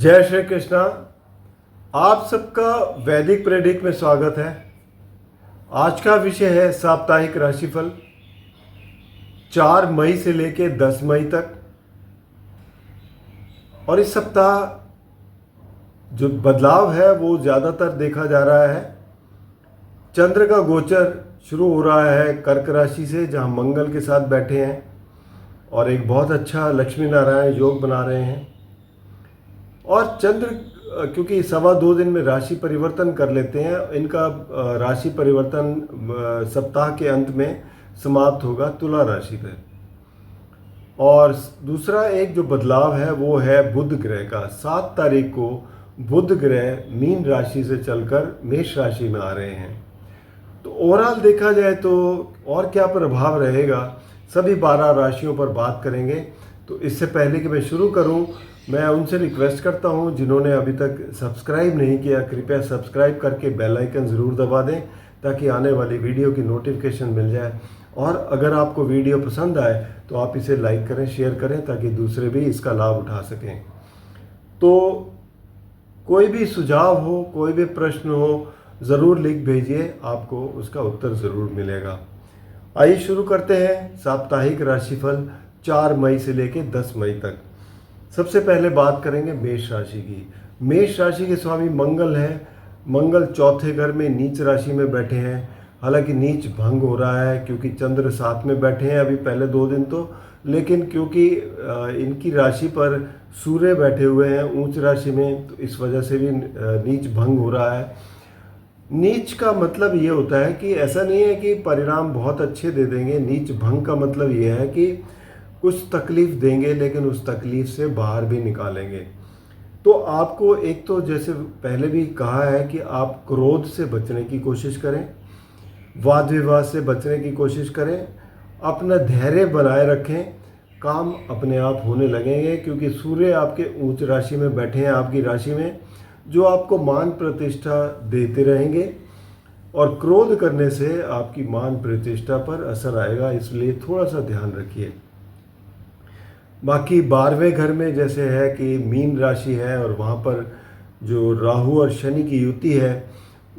जय श्री कृष्णा। आप सबका वैदिक प्रेडिक्ट में स्वागत है। आज का विषय है साप्ताहिक राशिफल 4 मई से लेकर 10 मई तक। और इस सप्ताह जो बदलाव है वो ज़्यादातर देखा जा रहा है। चंद्र का गोचर शुरू हो रहा है कर्क राशि से, जहां मंगल के साथ बैठे हैं और एक बहुत अच्छा लक्ष्मी नारायण योग बना रहे हैं। और चंद्र क्योंकि 2.25 दिन में राशि परिवर्तन कर लेते हैं, इनका राशि परिवर्तन सप्ताह के अंत में समाप्त होगा तुला राशि पर। और दूसरा एक जो बदलाव है वो है बुध ग्रह का। 7 तारीख को बुध ग्रह मीन राशि से चलकर मेष राशि में आ रहे हैं। तो ओवरऑल देखा जाए तो और क्या प्रभाव रहेगा, सभी 12 राशियों पर बात करेंगे। तो इससे पहले कि मैं शुरू करूं, मैं उनसे रिक्वेस्ट करता हूं जिन्होंने अभी तक सब्सक्राइब नहीं किया, कृपया सब्सक्राइब करके बेल आइकन ज़रूर दबा दें ताकि आने वाली वीडियो की नोटिफिकेशन मिल जाए। और अगर आपको वीडियो पसंद आए तो आप इसे लाइक करें, शेयर करें ताकि दूसरे भी इसका लाभ उठा सकें। तो कोई भी सुझाव हो, कोई भी प्रश्न हो, ज़रूर लिख भेजिए, आपको उसका उत्तर ज़रूर मिलेगा। आइए शुरू करते हैं साप्ताहिक राशिफल 4 मई से लेकर 10 मई तक। सबसे पहले बात करेंगे मेष राशि की। मेष राशि के स्वामी मंगल हैं। मंगल चौथे घर में नीच राशि में बैठे हैं। हालांकि नीच भंग हो रहा है क्योंकि चंद्र साथ में बैठे हैं अभी पहले 2 दिन तो, लेकिन क्योंकि इनकी राशि पर सूर्य बैठे हुए हैं उच्च राशि में, तो इस वजह से भी नीच भंग हो रहा है। नीच का मतलब ये होता है कि ऐसा नहीं है कि परिणाम बहुत अच्छे दे देंगे। नीच भंग का मतलब ये है कि कुछ तकलीफ देंगे लेकिन उस तकलीफ से बाहर भी निकालेंगे। तो आपको एक तो जैसे पहले भी कहा है कि आप क्रोध से बचने की कोशिश करें, वाद विवाद से बचने की कोशिश करें, अपना धैर्य बनाए रखें, काम अपने आप होने लगेंगे क्योंकि सूर्य आपके उच्च राशि में बैठे हैं आपकी राशि में, जो आपको मान प्रतिष्ठा देते रहेंगे। और क्रोध करने से आपकी मान प्रतिष्ठा पर असर आएगा, इसलिए थोड़ा सा ध्यान रखिए। बाकी 12वें घर में जैसे है कि मीन राशि है और वहाँ पर जो राहु और शनि की युति है,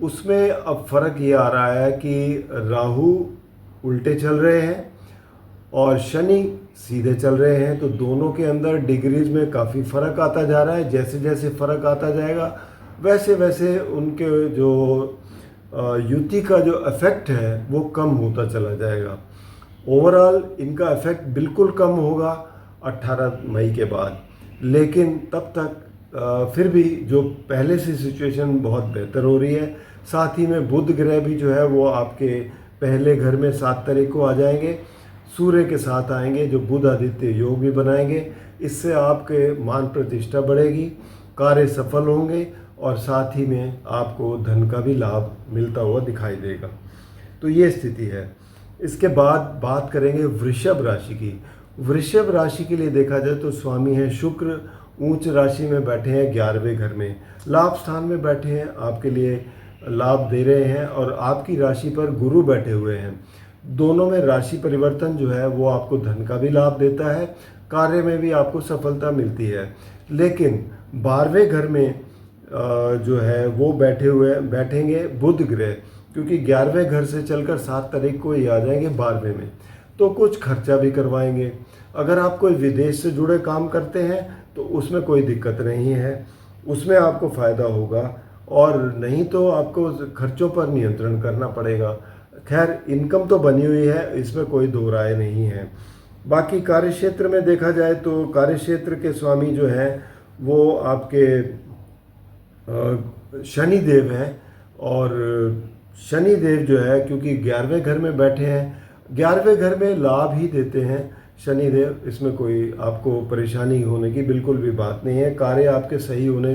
उसमें अब फर्क ये आ रहा है कि राहु उल्टे चल रहे हैं और शनि सीधे चल रहे हैं। तो दोनों के अंदर डिग्रीज में काफ़ी फ़र्क आता जा रहा है। जैसे जैसे फ़र्क आता जाएगा वैसे वैसे उनके जो युति का जो इफ़ेक्ट है वो कम होता चला जाएगा। ओवरऑल इनका इफ़ेक्ट बिल्कुल कम होगा 18 मई के बाद, लेकिन तब तक फिर भी जो पहले से सिचुएशन बहुत बेहतर हो रही है। साथ ही में बुध ग्रह भी जो है वो आपके पहले घर में 7 तारीख को आ जाएंगे, सूर्य के साथ आएंगे जो बुध आदित्य योग भी बनाएंगे। इससे आपके मान प्रतिष्ठा बढ़ेगी, कार्य सफल होंगे और साथ ही में आपको धन का भी लाभ मिलता हुआ दिखाई देगा। तो ये स्थिति है। इसके बाद बात करेंगे वृषभ राशि की। वृषभ राशि के लिए देखा जाए तो स्वामी है शुक्र, उच्च राशि में बैठे हैं 11वें घर में, लाभ स्थान में बैठे हैं, आपके लिए लाभ दे रहे हैं। और आपकी राशि पर गुरु बैठे हुए हैं। दोनों में राशि परिवर्तन जो है वो आपको धन का भी लाभ देता है, कार्य में भी आपको सफलता मिलती है। लेकिन 12वें घर में जो है वो बैठेंगे बुध ग्रह, क्योंकि 11वें घर से चलकर 7 तारीख को ये आ जाएंगे 12वें में, तो कुछ खर्चा भी करवाएंगे। अगर आप कोई विदेश से जुड़े काम करते हैं तो उसमें कोई दिक्कत नहीं है, उसमें आपको फ़ायदा होगा। और नहीं तो आपको खर्चों पर नियंत्रण करना पड़ेगा। खैर इनकम तो बनी हुई है, इसमें कोई दो राय नहीं है। बाकी कार्यक्षेत्र में देखा जाए तो कार्यक्षेत्र के स्वामी जो हैं वो आपके शनि देव हैं। और शनि देव जो है क्योंकि 11वें घर में बैठे हैं, 11वें घर में लाभ ही देते हैं शनि देव, इसमें कोई आपको परेशानी होने की बिल्कुल भी बात नहीं है। कार्य आपके सही होने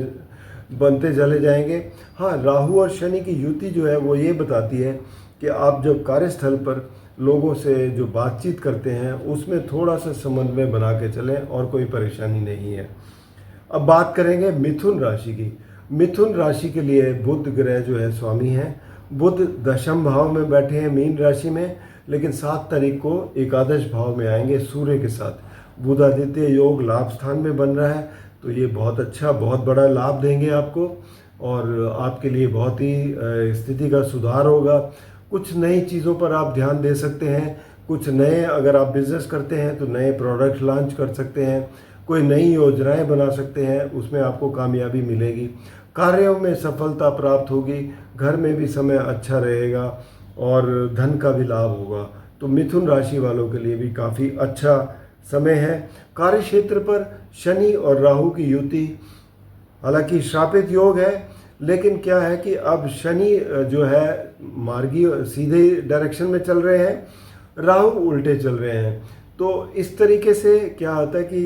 बनते चले जाएंगे। हाँ, राहु और शनि की युति जो है वो ये बताती है कि आप जब कार्यस्थल पर लोगों से जो बातचीत करते हैं उसमें थोड़ा सा समन्वय बना के चलें और कोई परेशानी नहीं है। अब बात करेंगे मिथुन राशि की। मिथुन राशि के लिए बुध ग्रह जो है स्वामी हैं। बुध दशम भाव में बैठे हैं मीन राशि में, लेकिन 7 तारीख को एकादश भाव में आएंगे सूर्य के साथ। बुध आदित्य योग लाभ स्थान में बन रहा है, तो ये बहुत अच्छा, बहुत बड़ा लाभ देंगे आपको और आपके लिए बहुत ही स्थिति का सुधार होगा। कुछ नई चीज़ों पर आप ध्यान दे सकते हैं, कुछ नए, अगर आप बिज़नेस करते हैं तो नए प्रोडक्ट लॉन्च कर सकते हैं, कोई नई योजनाएं बना सकते हैं, उसमें आपको कामयाबी मिलेगी। कार्यों में सफलता प्राप्त होगी, घर में भी समय अच्छा रहेगा और धन का भी लाभ होगा। तो मिथुन राशि वालों के लिए भी काफ़ी अच्छा समय है। कार्य क्षेत्र पर शनि और राहु की युति, हालांकि श्रापित योग है, लेकिन क्या है कि अब शनि जो है मार्गी सीधे डायरेक्शन में चल रहे हैं, राहु उल्टे चल रहे हैं। तो इस तरीके से क्या होता है कि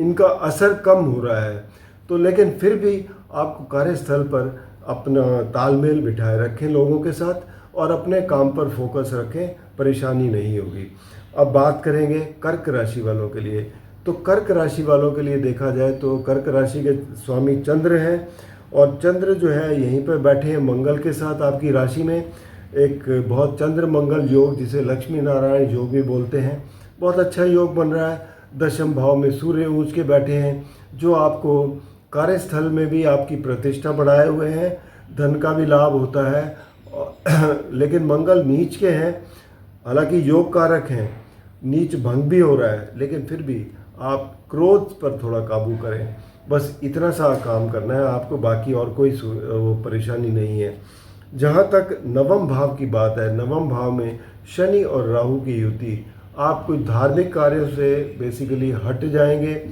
इनका असर कम हो रहा है। तो लेकिन फिर भी आपको कार्यस्थल पर अपना तालमेल बिठाए रखें लोगों के साथ और अपने काम पर फोकस रखें, परेशानी नहीं होगी। अब बात करेंगे कर्क राशि वालों के लिए। तो कर्क राशि वालों के लिए देखा जाए तो कर्क राशि के स्वामी चंद्र हैं और चंद्र जो है यहीं पर बैठे हैं मंगल के साथ आपकी राशि में। एक बहुत चंद्र मंगल योग, जिसे लक्ष्मी नारायण योग भी बोलते हैं, बहुत अच्छा योग बन रहा है। दशम भाव में सूर्य ऊंच के बैठे हैं, जो आपको कार्यस्थल में भी आपकी प्रतिष्ठा बढ़ाए हुए हैं, धन का भी लाभ होता है। लेकिन मंगल नीच के हैं, हालांकि योग कारक हैं, नीच भंग भी हो रहा है, लेकिन फिर भी आप क्रोध पर थोड़ा काबू करें। बस इतना सा काम करना है आपको, बाकी और कोई परेशानी नहीं है। जहाँ तक नवम भाव की बात है, नवम भाव में शनि और राहु की युति, आप कुछ धार्मिक कार्यों से बेसिकली हट जाएंगे,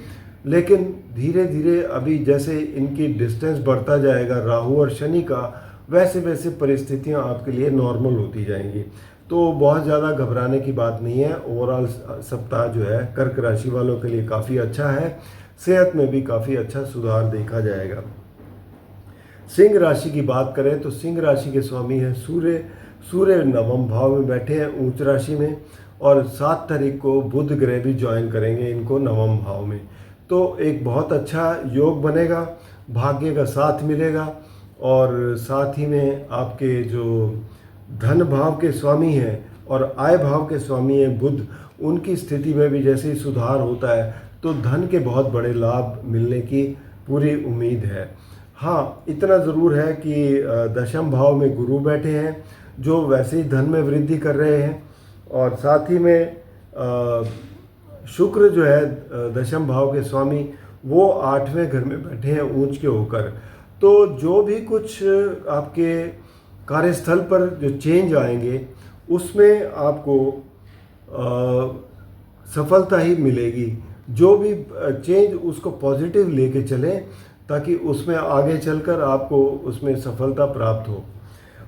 लेकिन धीरे धीरे अभी जैसे इनकी डिस्टेंस बढ़ता जाएगा राहु और शनि का, वैसे वैसे परिस्थितियाँ आपके लिए नॉर्मल होती जाएंगी। तो बहुत ज़्यादा घबराने की बात नहीं है। ओवरऑल सप्ताह जो है कर्क राशि वालों के लिए काफ़ी अच्छा है, सेहत में भी काफ़ी अच्छा सुधार देखा जाएगा। सिंह राशि की बात करें तो सिंह राशि के स्वामी हैं सूर्य। सूर्य नवम भाव में बैठे हैं उच्च राशि में, और 7 तारीख को बुध ग्रह भी ज्वाइन करेंगे इनको नवम भाव में। तो एक बहुत अच्छा योग बनेगा, भाग्य का साथ मिलेगा, और साथ ही में आपके जो धन भाव के स्वामी हैं और आय भाव के स्वामी हैं बुध, उनकी स्थिति में भी जैसे ही सुधार होता है तो धन के बहुत बड़े लाभ मिलने की पूरी उम्मीद है। हाँ, इतना ज़रूर है कि दशम भाव में गुरु बैठे हैं, जो वैसे ही धन में वृद्धि कर रहे हैं, और साथ ही में शुक्र जो है दशम भाव के स्वामी, वो 8वें घर में बैठे हैं ऊंच के होकर। तो जो भी कुछ आपके कार्यस्थल पर जो चेंज आएंगे, उसमें आपको सफलता ही मिलेगी। जो भी चेंज उसको पॉजिटिव लेके चलें, ताकि उसमें आगे चलकर आपको उसमें सफलता प्राप्त हो।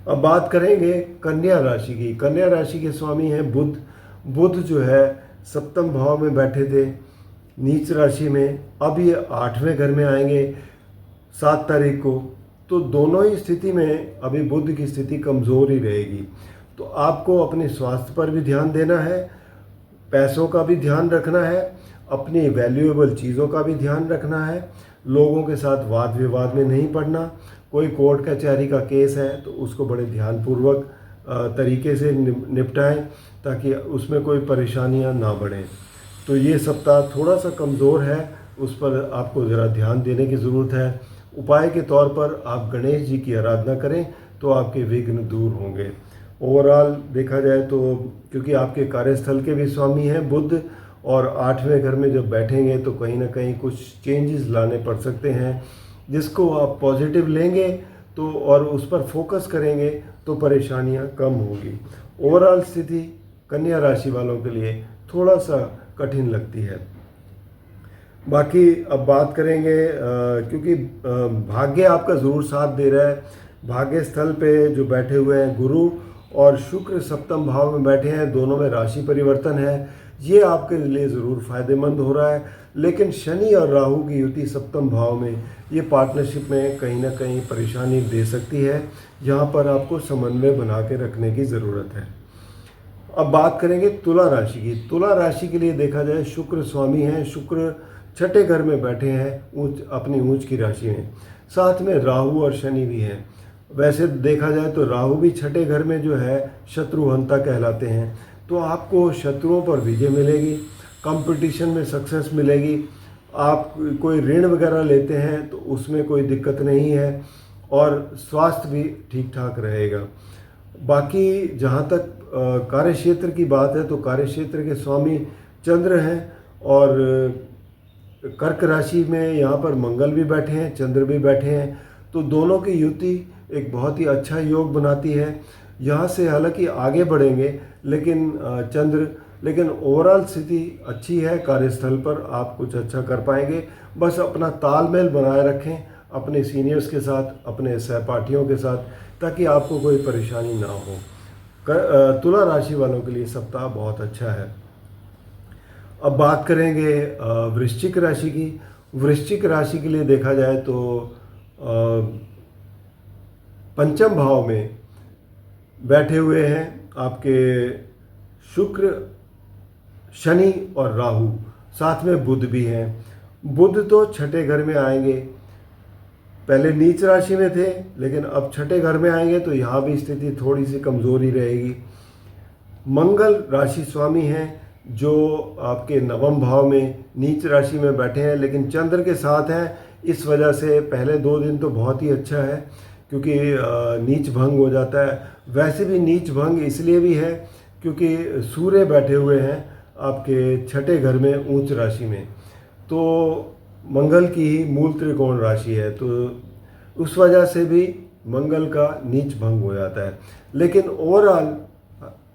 अब बात करेंगे कन्या राशि की। कन्या राशि के स्वामी हैं बुध। बुध जो है सप्तम भाव में बैठे थे नीच राशि में, अब ये 8वें घर में आएंगे 7 तारीख को। तो दोनों ही स्थिति में अभी बुध की स्थिति कमज़ोर ही रहेगी। तो आपको अपने स्वास्थ्य पर भी ध्यान देना है, पैसों का भी ध्यान रखना है, अपनी वैल्यूएबल चीज़ों का भी ध्यान रखना है, लोगों के साथ वाद विवाद में नहीं पड़ना। कोई कोर्ट कचहरी का केस है तो उसको बड़े ध्यानपूर्वक तरीके से निपटाएं, ताकि उसमें कोई परेशानियां ना बढ़ें। तो ये सप्ताह थोड़ा सा कमज़ोर है, उस पर आपको ज़रा ध्यान देने की ज़रूरत है। उपाय के तौर पर आप गणेश जी की आराधना करें तो आपके विघ्न दूर होंगे। ओवरऑल देखा जाए तो क्योंकि आपके कार्यस्थल के भी स्वामी हैं बुध, और 8वें घर में जब बैठेंगे तो कहीं ना कहीं कुछ चेंजेस लाने पड़ सकते हैं, जिसको आप पॉजिटिव लेंगे तो और उस पर फोकस करेंगे तो परेशानियां कम होगी। ओवरऑल स्थिति कन्या राशि वालों के लिए थोड़ा सा कठिन लगती है। बाकी अब बात करेंगे क्योंकि भाग्य आपका ज़रूर साथ दे रहा है। भाग्य स्थल पे जो बैठे हुए हैं गुरु और शुक्र सप्तम भाव में बैठे हैं, दोनों में राशि परिवर्तन है, ये आपके लिए ज़रूर फ़ायदेमंद हो रहा है। लेकिन शनि और राहु की युति सप्तम भाव में, ये पार्टनरशिप में कहीं ना कहीं परेशानी दे सकती है, जहाँ पर आपको समन्वय बना के रखने की ज़रूरत है। अब बात करेंगे तुला राशि की। तुला राशि के लिए देखा जाए शुक्र स्वामी हैं, शुक्र 6ठे घर में बैठे हैं अपनी ऊंच की राशि में, साथ में राहु और शनि भी हैं। वैसे देखा जाए तो राहु भी 6ठे घर में जो है शत्रुहंता कहलाते हैं। तो आपको शत्रुओं पर विजय मिलेगी, कंपटीशन में सक्सेस मिलेगी, आप कोई ऋण वगैरह लेते हैं तो उसमें कोई दिक्कत नहीं है, और स्वास्थ्य भी ठीक ठाक रहेगा। बाकी जहाँ तक कार्य क्षेत्र की बात है तो कार्य क्षेत्र के स्वामी चंद्र हैं, और कर्क राशि में यहाँ पर मंगल भी बैठे हैं, चंद्र भी बैठे हैं, तो दोनों की युति एक बहुत ही अच्छा योग बनाती है। यहाँ से हालांकि आगे बढ़ेंगे, लेकिन ओवरऑल स्थिति अच्छी है। कार्यस्थल पर आप कुछ अच्छा कर पाएंगे। बस अपना तालमेल बनाए रखें अपने सीनियर्स के साथ, अपने सहपाठियों के साथ, ताकि आपको कोई परेशानी ना हो। तुला राशि वालों के लिए सप्ताह बहुत अच्छा है। अब बात करेंगे वृश्चिक राशि की। वृश्चिक राशि के लिए देखा जाए तो पंचम भाव में बैठे हुए हैं आपके शुक्र, शनि और राहु, साथ में बुध भी हैं। बुध तो छठे घर में आएंगे, पहले नीच राशि में थे लेकिन अब छठे घर में आएंगे, तो यहाँ भी स्थिति थोड़ी सी कमज़ोरी रहेगी। मंगल राशि स्वामी हैं जो आपके नवम भाव में नीच राशि में बैठे हैं, लेकिन चंद्र के साथ हैं। इस वजह से पहले 2 दिन तो बहुत ही अच्छा है, क्योंकि नीच भंग हो जाता है। वैसे भी नीच भंग इसलिए भी है क्योंकि सूर्य बैठे हुए हैं आपके छठे घर में उच्च राशि में, तो मंगल की ही मूल त्रिकोण राशि है, तो उस वजह से भी मंगल का नीच भंग हो जाता है। लेकिन ओवरऑल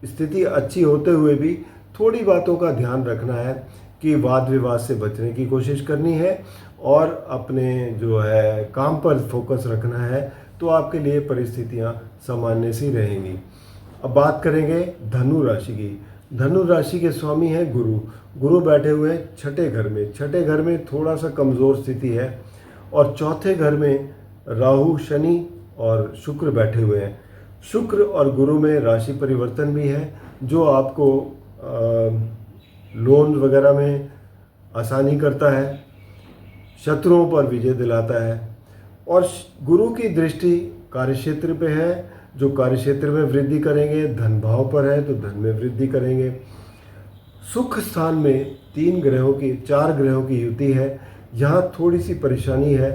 स्थिति अच्छी होते हुए भी थोड़ी बातों का ध्यान रखना है कि वाद विवाद से बचने की कोशिश करनी है, और अपने जो है काम पर फोकस रखना है, तो आपके लिए परिस्थितियां सामान्य सी रहेंगी। अब बात करेंगे धनु राशि की। धनु राशि के स्वामी हैं गुरु। गुरु बैठे हुए हैं छठे घर में। छठे घर में थोड़ा सा कमज़ोर स्थिति है, और चौथे घर में राहु, शनि और शुक्र बैठे हुए हैं। शुक्र और गुरु में राशि परिवर्तन भी है, जो आपको लोन वगैरह में आसानी करता है, शत्रुओं पर विजय दिलाता है, और गुरु की दृष्टि कार्यक्षेत्र पे है, जो कार्यक्षेत्र में वृद्धि करेंगे। धन भाव पर है तो धन में वृद्धि करेंगे। सुख स्थान में 4 ग्रहों की युति है। यहाँ थोड़ी सी परेशानी है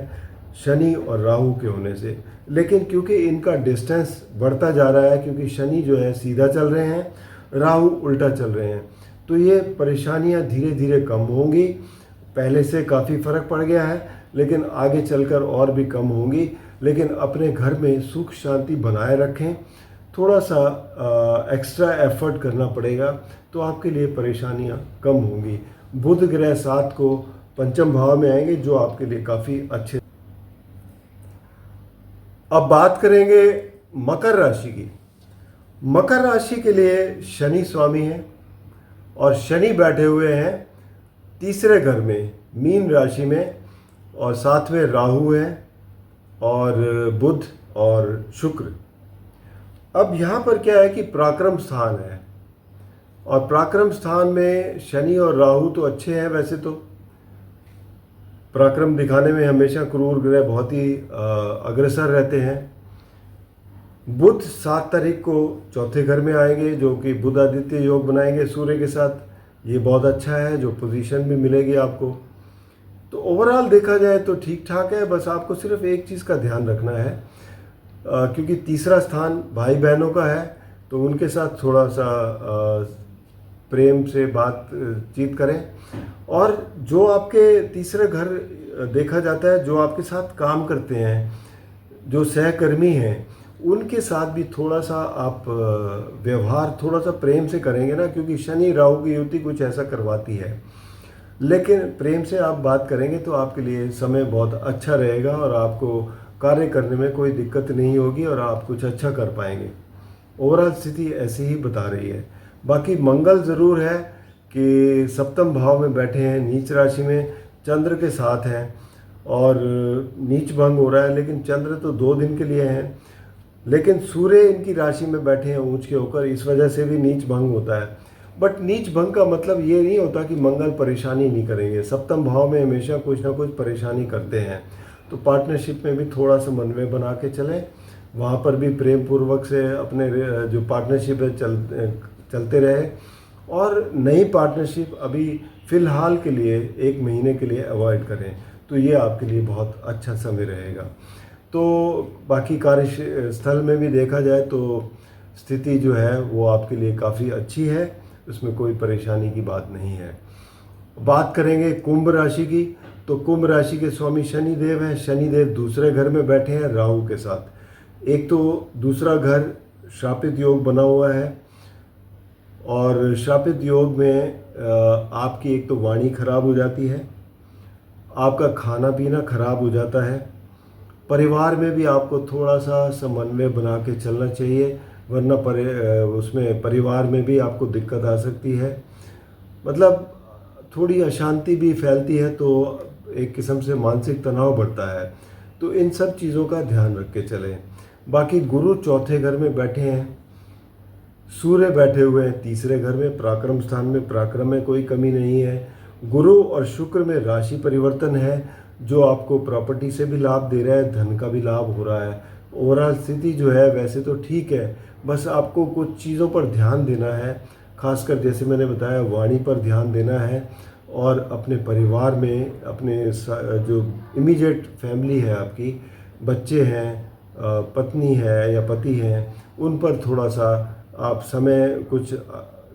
शनि और राहु के होने से, लेकिन क्योंकि इनका डिस्टेंस बढ़ता जा रहा है, क्योंकि शनि जो है सीधा चल रहे हैं, राहु उल्टा चल रहे हैं, तो ये परेशानियाँ धीरे धीरे कम होंगी। पहले से काफ़ी फ़र्क पड़ गया है, लेकिन आगे चलकर और भी कम होंगी। लेकिन अपने घर में सुख शांति बनाए रखें, थोड़ा सा एक्स्ट्रा एफर्ट करना पड़ेगा, तो आपके लिए परेशानियां कम होंगी। बुध ग्रह 7 को पंचम भाव में आएंगे, जो आपके लिए काफ़ी अच्छे। अब बात करेंगे मकर राशि की। मकर राशि के लिए शनि स्वामी हैं, और शनि बैठे हुए हैं तीसरे घर में मीन राशि में, और साथ में राहु है और बुध और शुक्र। अब यहाँ पर क्या है कि पराक्रम स्थान है, और पराक्रम स्थान में शनि और राहु तो अच्छे हैं। वैसे तो पराक्रम दिखाने में हमेशा क्रूर ग्रह बहुत ही अग्रसर रहते हैं। बुध 7 तारीख को चौथे घर में आएंगे, जो कि बुध आदित्य योग बनाएंगे सूर्य के साथ। ये बहुत अच्छा है, जो पोजीशन भी मिलेगी आपको। तो ओवरऑल देखा जाए तो ठीक ठाक है। बस आपको सिर्फ एक चीज़ का ध्यान रखना है, क्योंकि तीसरा स्थान भाई बहनों का है, तो उनके साथ थोड़ा सा प्रेम से बातचीत करें। और जो आपके तीसरे घर देखा जाता है, जो आपके साथ काम करते हैं, जो सहकर्मी हैं, उनके साथ भी थोड़ा सा आप व्यवहार थोड़ा सा प्रेम से करेंगे ना, क्योंकि शनि राहु की युति कुछ ऐसा करवाती है। लेकिन प्रेम से आप बात करेंगे तो आपके लिए समय बहुत अच्छा रहेगा, और आपको कार्य करने में कोई दिक्कत नहीं होगी, और आप कुछ अच्छा कर पाएंगे। ओवरऑल स्थिति ऐसी ही बता रही है। बाकी मंगल ज़रूर है कि सप्तम भाव में बैठे हैं, नीच राशि में चंद्र के साथ हैं, और नीच भंग हो रहा है, लेकिन चंद्र तो 2 दिन के लिए हैं। लेकिन सूर्य इनकी राशि में बैठे हैं ऊंच के होकर, इस वजह से भी नीच भंग होता है। बट नीच भंग का मतलब ये नहीं होता कि मंगल परेशानी नहीं करेंगे। सप्तम भाव में हमेशा कुछ ना कुछ परेशानी करते हैं, तो पार्टनरशिप में भी थोड़ा सा मनवे बना के चलें। वहाँ पर भी प्रेम पूर्वक से अपने जो पार्टनरशिप है चलते रहे, और नई पार्टनरशिप अभी फ़िलहाल के लिए 1 महीने के लिए अवॉइड करें, तो ये आपके लिए बहुत अच्छा समय रहेगा। तो बाकी कार्यस्थल में भी देखा जाए तो स्थिति जो है वो आपके लिए काफ़ी अच्छी है, उसमें कोई परेशानी की बात नहीं है। बात करेंगे कुंभ राशि की, तो कुंभ राशि के स्वामी शनिदेव हैं। शनिदेव दूसरे घर में बैठे हैं राहु के साथ। एक तो दूसरा घर श्रापित योग बना हुआ है, और श्रापित योग में आपकी एक तो वाणी खराब हो जाती है, आपका खाना पीना खराब हो जाता है, परिवार में भी आपको थोड़ा सा समन्वय बना के चलना चाहिए, वरना उसमें परिवार में भी आपको दिक्कत आ सकती है। मतलब थोड़ी अशांति भी फैलती है, तो एक किस्म से मानसिक तनाव बढ़ता है। तो इन सब चीज़ों का ध्यान रख के चलें। बाकी गुरु चौथे घर में बैठे हैं, सूर्य बैठे हुए हैं तीसरे घर में पराक्रम स्थान में। पराक्रम में कोई कमी नहीं है। गुरु और शुक्र में राशि परिवर्तन है, जो आपको प्रॉपर्टी से भी लाभ दे रहा है, धन का भी लाभ हो रहा है। ओवरऑल स्थिति जो है वैसे तो ठीक है, बस आपको कुछ चीज़ों पर ध्यान देना है, खासकर जैसे मैंने बताया वाणी पर ध्यान देना है, और अपने परिवार में अपने जो इमीडिएट फैमिली है, आपकी बच्चे हैं, पत्नी है या पति हैं, उन पर थोड़ा सा आप समय कुछ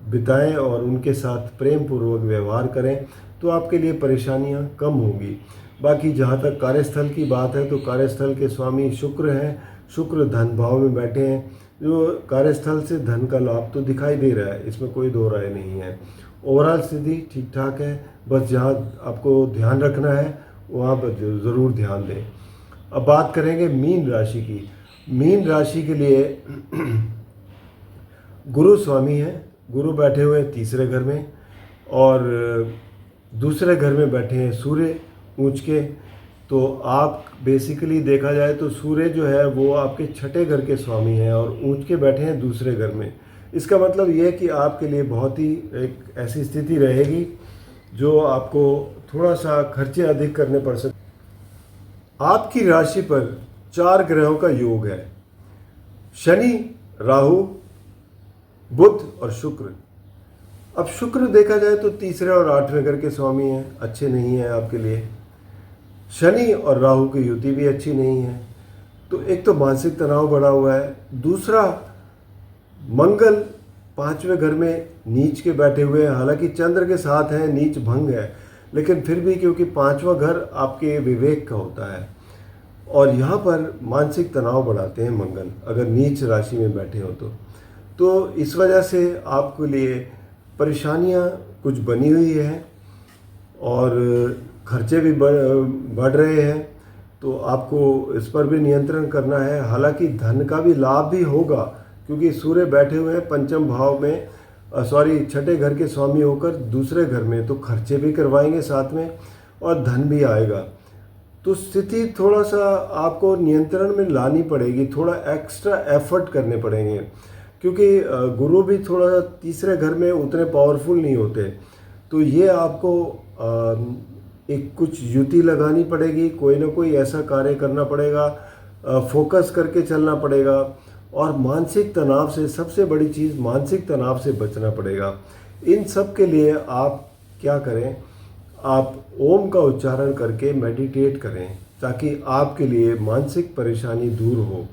बिताएं और उनके साथ प्रेम पूर्वक व्यवहार करें, तो आपके लिए परेशानियां कम होंगी। बाकी जहां तक कार्यस्थल की बात है, तो कार्यस्थल के स्वामी शुक्र हैं। शुक्र धन भाव में बैठे हैं, जो कार्यस्थल से धन का लाभ तो दिखाई दे रहा है, इसमें कोई दो राय नहीं है। ओवरऑल स्थिति ठीक ठाक है, बस जहाँ आपको ध्यान रखना है वहाँ पर ज़रूर ध्यान दें। अब बात करेंगे मीन राशि की। मीन राशि के लिए गुरु स्वामी हैं, गुरु बैठे हुए हैं तीसरे घर में, और दूसरे घर में बैठे हैं सूर्य ऊंच के। तो आप बेसिकली देखा जाए तो सूर्य जो है वो आपके छठे घर के स्वामी हैं, और ऊंच के बैठे हैं दूसरे घर में। इसका मतलब ये है कि आपके लिए बहुत ही एक ऐसी स्थिति रहेगी जो आपको थोड़ा सा खर्चे अधिक करने पड़ सकते। आपकी राशि पर 4 ग्रहों का योग है, शनि, राहु, बुध और शुक्र। अब शुक्र देखा जाए तो तीसरे और 8वें घर के स्वामी हैं, अच्छे नहीं हैं आपके लिए। शनि और राहु की युति भी अच्छी नहीं है, तो एक तो मानसिक तनाव बढ़ा हुआ है। दूसरा, मंगल 5वें घर में नीच के बैठे हुए हैं, हालांकि चंद्र के साथ हैं, नीच भंग है, लेकिन फिर भी क्योंकि 5वां घर आपके विवेक का होता है, और यहाँ पर मानसिक तनाव बढ़ाते हैं मंगल, अगर नीच राशि में बैठे हो तो इस वजह से आपके लिए परेशानियाँ कुछ बनी हुई हैं, और खर्चे भी बढ़ रहे हैं, तो आपको इस पर भी नियंत्रण करना है। हालांकि धन का भी लाभ भी होगा, क्योंकि सूर्य बैठे हुए हैं पंचम भाव में, छठे घर के स्वामी होकर दूसरे घर में, तो खर्चे भी करवाएंगे साथ में, और धन भी आएगा। तो स्थिति थोड़ा सा आपको नियंत्रण में लानी पड़ेगी, थोड़ा एक्स्ट्रा एफर्ट करने पड़ेंगे, क्योंकि गुरु भी थोड़ा तीसरे घर में उतने पावरफुल नहीं होते। तो ये आपको एक कुछ युति लगानी पड़ेगी, कोई ना कोई ऐसा कार्य करना पड़ेगा, फोकस करके चलना पड़ेगा, और मानसिक तनाव से, सबसे बड़ी चीज़ मानसिक तनाव से बचना पड़ेगा। इन सब के लिए आप क्या करें, आप ओम का उच्चारण करके मेडिटेट करें, ताकि आपके लिए मानसिक परेशानी दूर हो।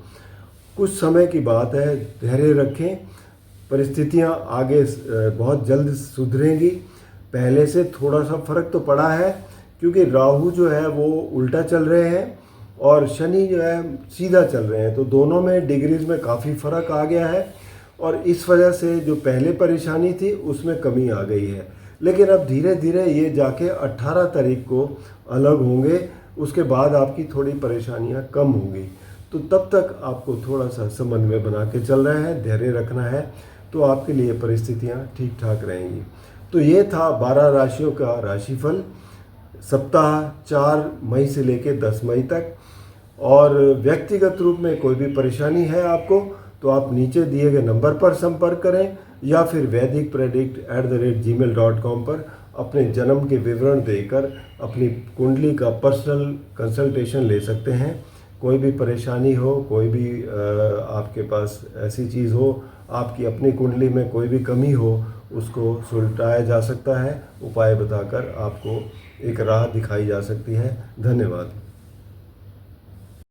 कुछ समय की बात है, धैर्य रखें, परिस्थितियां आगे बहुत जल्द सुधरेंगी। पहले से थोड़ा सा फर्क तो पड़ा है, क्योंकि राहु जो है वो उल्टा चल रहे हैं, और शनि जो है सीधा चल रहे हैं, तो दोनों में डिग्रीज में काफ़ी फ़र्क आ गया है, और इस वजह से जो पहले परेशानी थी उसमें कमी आ गई है। लेकिन अब धीरे धीरे ये जाके 18 तारीख को अलग होंगे, उसके बाद आपकी थोड़ी परेशानियां कम होंगी। तो तब तक आपको थोड़ा सा समन्वय बना के चल रहा है, धैर्य रखना है, तो आपके लिए परिस्थितियां ठीक ठाक रहेंगी। तो ये था 12 राशियों का राशिफल, सप्ताह 4 मई से लेकर 10 मई तक। और व्यक्तिगत रूप में कोई भी परेशानी है आपको, तो आप नीचे दिए गए नंबर पर संपर्क करें, या फिर vaidicpredict@gmail.com पर अपने जन्म के विवरण देकर अपनी कुंडली का पर्सनल कंसल्टेशन ले सकते हैं। कोई भी परेशानी हो, कोई भी आपके पास ऐसी चीज़ हो, आपकी अपनी कुंडली में कोई भी कमी हो, उसको सुलटाया जा सकता है। उपाय बताकर आपको एक राह दिखाई जा सकती है। धन्यवाद।